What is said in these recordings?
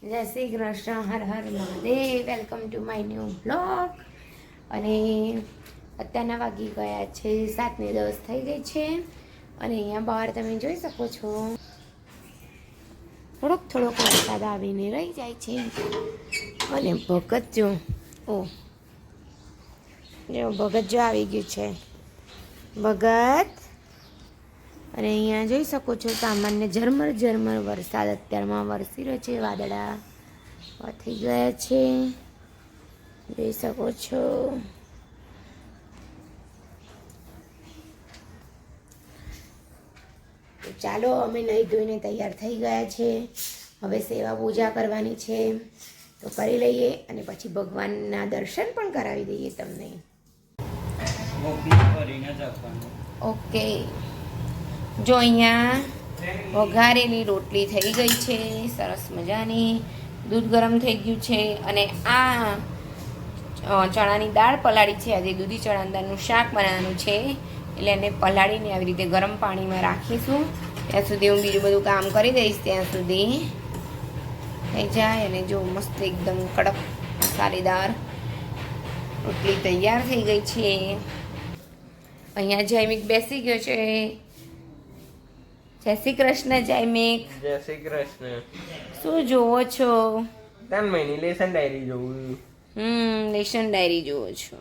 જય શ્રી કૃષ્ણ, હર હર Mahadev. Welcome to my new blog. અને અત્યારના વાગી ગયા છે 7:10 થઈ ગઈ છે. અને અહીંયા બહાર તમે જોઈ શકો છો થોડોક વરસાદ આવીને રહી જાય છે. અને ભગત જો ભગત જો આવી ગયું છે ભગત. અને અહીંયા જોઈ શકો છો સામાન્ય ઝરમર વરસાદ અત્યારમાં વરસી રહ્યો છે. વાદળા થઈ ગયા છે, જોઈ શકો છો. તો ચાલો, અમે નહીં ધોઈને તૈયાર થઈ ગયા છે. હવે સેવા પૂજા કરવાની છે, તો કરી લઈએ અને પછી ભગવાનના દર્શન પણ કરાવી દઈએ તમને. ઓકે, જો અહીંયા વઘારેલી રોટલી થઈ ગઈ છે સરસ મજાની. દૂધ ગરમ થઈ ગયું છે. અને આ ચણાની દાળ પલાળી છે. આજે દૂધી ચણાની દાળનું શાક બનાવવાનું છે, એટલે એને પલાળીને આવી રીતે ગરમ પાણીમાં રાખીશું. ત્યાં સુધી હું બીજું બધું કામ કરી દઈશ, ત્યાં સુધી થઈ જાય. અને જો મસ્ત એકદમ કડક મસાલેદાર રોટલી તૈયાર થઈ ગઈ છે. અહીંયા જૈમિક બેસી ગયો છે. જય શ્રી કૃષ્ણ જૈમિક. જય શ્રી કૃષ્ણ. શું જોવો છો? 3 મહિની લેસન ડાયરી જોઉં. લેશન ડાયરી જોવો છો.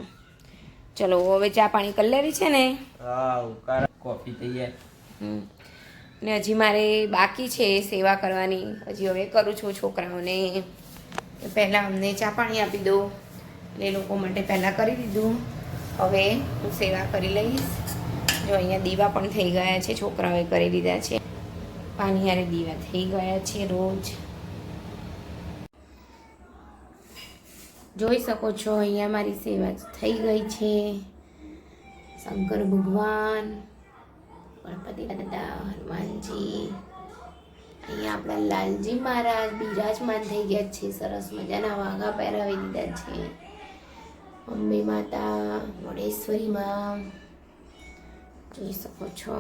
ચલો હવે ચા પાણી કરી લેવી છે ને? હા, કોફી તૈયાર. ને હજી મારે બાકી છે સેવા કરવાની. હજી હવે કરું છું છોકરાઓને. પહેલાં અમને ચા પાણી આપી દો એટલે એ લોકો માટે પહેલાં કરી દીધું. હવે હું સેવા કરી લઈશ. જો અહીંયા દીવા પણ થઈ ગયા છે, છોકરાઓએ કરી દીધા છે. પાણી હારે દીવા થઈ ગયા છે રોજ. જોઈ શકો છો અહીંયા મારી સેવા થઈ ગઈ છે. શંકર ભગવાન, ગણપતિ દાદા, હનુમાનજી, અહીંયા આપણા લાલજી મહારાજ બિરાજમાન થઈ ગયા છે. સરસ મજાના વાઘા પહેરાવી દીધા છે. અંબે માતા, વડેશ્વરી માં જોઈ શકો છો.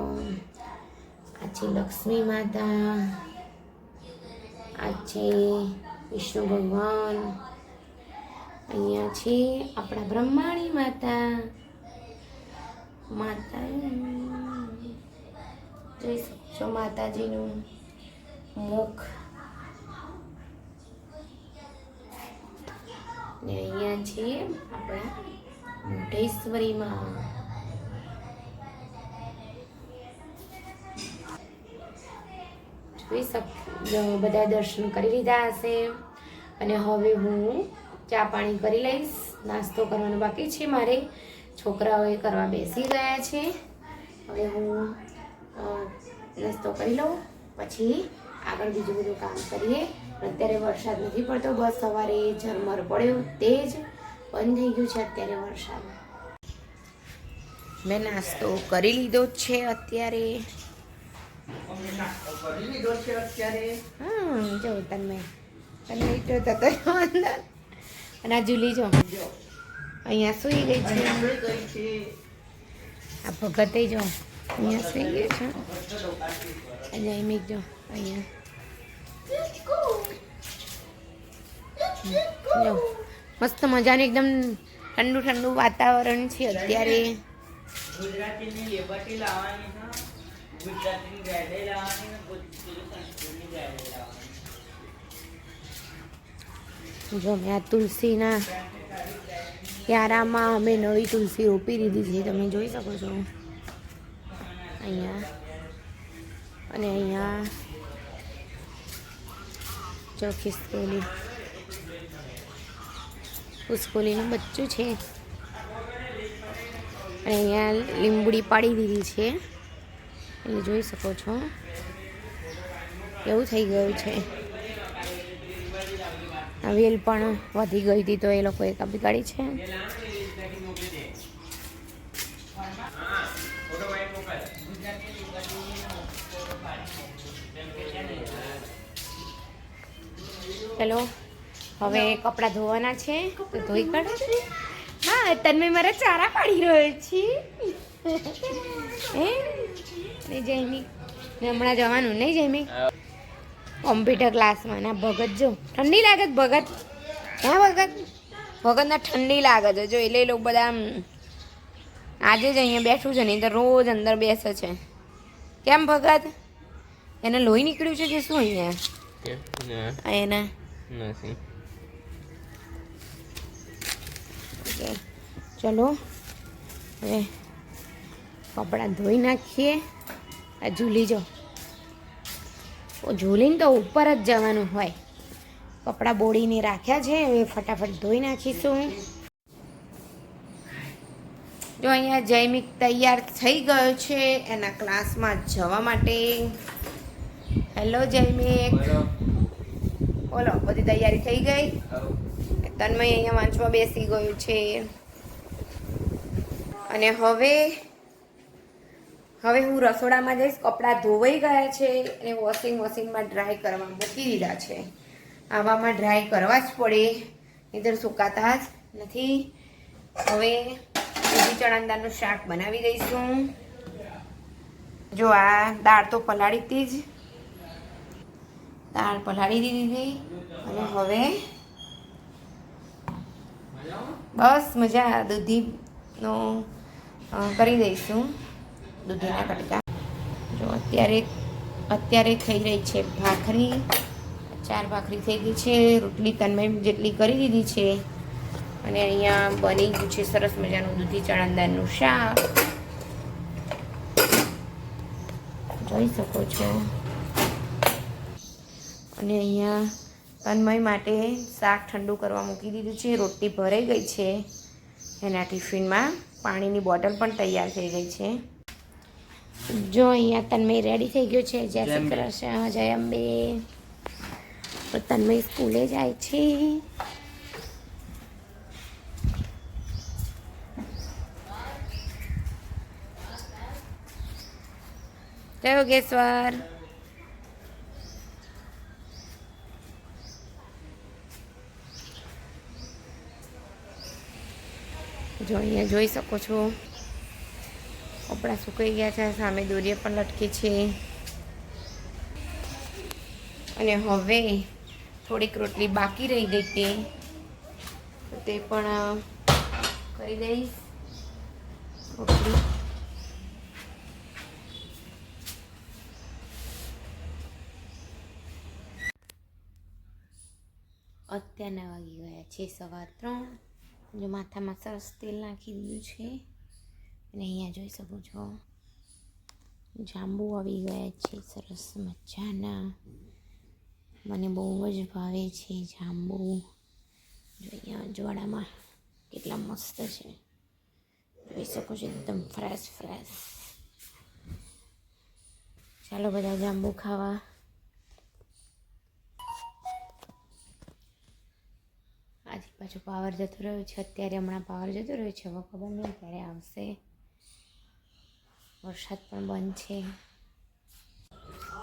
આ છે લક્ષ્મી માતા, આ છે વિષ્ણુ ભગવાન, અહીંયા છે આપણા બ્રહ્માણી માતા. જોઈ શકો છો માતાજીનું મુખ. ને અહીંયા છે આપણા મોઢેશ્વરી માં. બધા દર્શન કરી લીધા હશે. અને હવે હું ચા પાણી કરી લઈશ. નાસ્તો કરવાનો બાકી છે મારે. છોકરાઓએ કરવા બેસી ગયા છે. હવે હું નાસ્તો કરી લઉં, પછી આગળ બીજું બધું કામ કરીએ. અત્યારે વરસાદ નથી પડતો, બસ સવારે ઝરમર પડ્યો તેજ, બંધ થઈ ગયું છે અત્યારે વરસાદ. મેં નાસ્તો કરી લીધો છે અત્યારે. જો તમે તો અંદર. અને આ જુલી જો અહીંયા સુઈ ગઈ છે. આ ભગતે જો અહીંયા સુઈ ગયો છે. અને જૈમિક જો અહીંયા જો મસ્ત મજાનું એકદમ ઠંડુ વાતાવરણ છે અત્યારે. જો મેં આ તુલસીના ક્યારામાં અમે નવી તુલસી રોપી દીધી છે, તમે જોઈ શકો છો અહીંયા. અને અહીંયા જો ખિસકોલીનું બચ્ચું છે. અને અહીંયા લીંબુડી પાડી દીધી છે, એટલે જોઈ શકો છો એવું થઈ ગયું છે. વેલ પણ વધી ગઈ હતી તો એ લોકોએ કાપી કાઢી છે. ચલો હવે કપડાં ધોવાના છે તો ધોઈ કાઢો. હા, તન્મય મારા ચારા પાડી રહ્યો છે. જૈમિક ને હમણાં જવાનું નહીં જૈમિક? કોમ્પ્યુટર ક્લાસમાં ના ભગત જો ઠંડી લાગે છે ભગત હા ભગતના ઠંડી લાગે છે જો એટલે એ લોકો બધા આમ આજે જ અહીંયા બેઠું છે નહીં તો રોજ અંદર બેસે છે કેમ ભગત એને લોહી નીકળ્યું છે કે શું અહીંયા એના ચલો હવે કપડાં ધોઈ નાખીએ આ ઝૂલી જો ઝૂલીને તો ઉપર જ જવાનું હોય કપડાં બોળીને રાખ્યા છે હવે ફટાફટ ધોઈ નાખીશું જો અહીંયા જૈમિક તૈયાર થઈ ગયો છે એના ક્લાસમાં જવા માટે હેલો જૈમિક બોલો બધી તૈયારી થઈ ગઈ તન્મય અહીંયા વાંચવા બેસી ગયું છે અને હવે હું રસોડામાં જઈશ કપડાં ધોવાઈ ગયા છે અને વોશિંગ મશીનમાં ડ્રાય કરવા મૂકી દીધા છે આવામાં ડ્રાય કરવા જ પડે નહીંતર સુકાતા જ નથી હવે દૂધી ચણાની દાળનું શાક બનાવી દઈશું જો આ દાળ તો પલાળી હતી જ દાળ પલાળી દીધી અને હવે બસ મજા દૂધીનો કરી દઈશું દૂધીના કટકા જો અત્યારે થઈ રહી છે ભાખરી 4 ભાખરી થઈ ગઈ છે રોટલી તન્મય જેટલી કરી દીધી છે અને અહીંયા બની ગયું છે સરસ મજાનું દૂધી ચણાની દાળનું શાક જોઈ શકો છો અને અહીંયા તન્મય માટે શાક ઠંડુ કરવા મૂકી દીધું છે રોટલી ભરાઈ ગઈ છે એના ટિફિનમાં પાણીની બોટલ પણ તૈયાર થઈ ગઈ છે જો અહીંયા તન્મય રેડી થઈ ગયો છે જય શ્રી કૃષ્ણ જય અંબે તો તન્મય સ્કૂલે જાય છે જય યોગેશ્વર જો અહીંયા જોઈ શકો છો કપડાં સુકાઈ ગયા છે સામે દોરીએ પણ લટકી છે અને હવે થોડીક રોટલી બાકી રહી ગઈ હતી તો તે પણ કરી દઈશ રોટલી અત્યારના વાગી ગયા છે 3:15 જો માથામાં સરસ તેલ નાખી દીધું છે અને અહીંયા જોઈ શકો છો જાંબુ આવી ગયા છે સરસ મજાના મને બહુ જ ભાવે છે જાંબુ જો અહીંયા અજવાળામાં કેટલા મસ્ત છે જોઈ શકો છો એકદમ ફ્રેશ ચાલો બધા જાંબુ ખાવા આજે પાછો પાવર જતો રહ્યો છે અત્યારે હમણાં પાવર જતો રહ્યો છે હવે ખબર નહીં ક્યારે આવશે વરસાદ પણ બંધ છે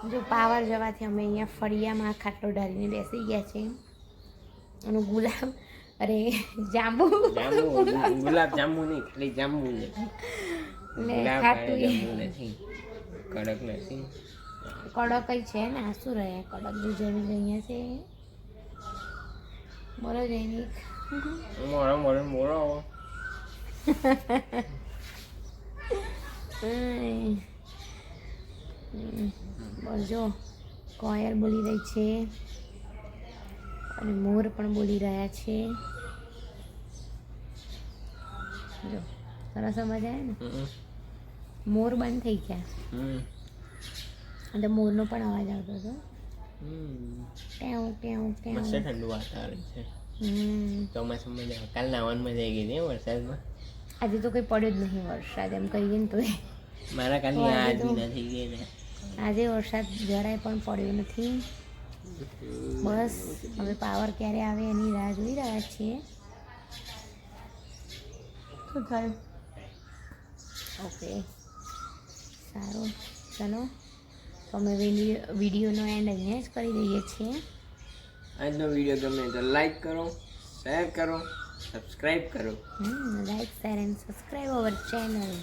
જો પાવર જવાથી અમે અહીંયા ફળિયામાં ખાટલો ડાળીને બેસી ગયા છે અને ગુલાબ અરે જાંબુ ગુલાબ જાંબુ નહીં ખાલી જાંબુ ને ખાટું નથી કડક નથી કડક છે ને આ શું રહે કડક દૂધ જમી અહીંયા છે બોલો જૈનિક મોરો જો કોયર બોલી રહી છે અને મોર પણ બોલી રહ્યા છે જો સરસ સમજ આવે ને મોર બંધ થઈ ગયા અને મોરનો પણ અવાજ આવતો હતો ઠંડુ વાતાવરણ છે ચોમાસામાં મજા આવે કાલ નાવાની મજા આવી ગઈ વરસાદમાં આજે તો કંઈ પડ્યો જ નહીં વરસાદ એમ કહીએ ને તો મારા કાલની આજ નથી ગઈ ને આજે વરસાદ જરાય પણ પડ્યો નથી બસ હવે પાવર ક્યારે આવે એની રાહ જોઈ રહ્યા છીએ શું થયું ઓકે સારું ચાલો તો અમે વિડીયોનો એન્ડ અહીંયા જ કરી દઈએ છીએ આજનો વિડીયો ગમે તો લાઈક કરો શેર કરો સબસ્ક્રાઈબ કરો like share and subscribe our channel